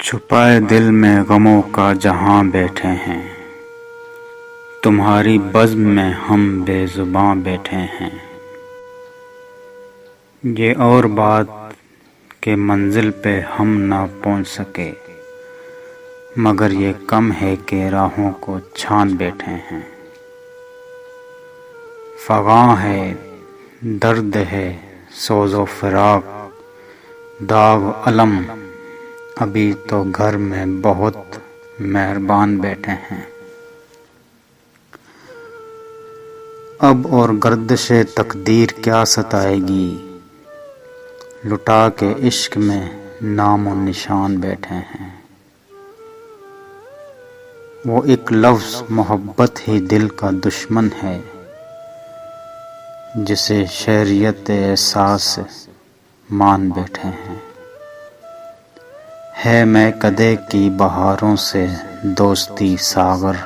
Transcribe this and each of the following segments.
छुपाए दिल में गमों का जहां बैठे हैं, तुम्हारी बज़्म में हम बेज़ुबां बैठे हैं। ये और बात के मंजिल पे हम ना पहुंच सके, मगर ये कम है कि राहों को छान बैठे हैं। फ़ग़ां है, दर्द है, सोज़ो फ़िराक़, दाग़ अलम, अभी तो घर में बहुत मेहरबान बैठे हैं। अब और गर्दिशे तकदीर क्या सताएगी, लुटा के इश्क में नामो निशान बैठे हैं। वो एक लफ्ज़ मोहब्बत ही दिल का दुश्मन है, जिसे शरीयत एहसास मान बैठे हैं। है मैं कदे की बहारों से दोस्ती सागर,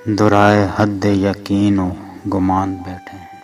दुराए हद यकीन व गुमान बैठे हैं।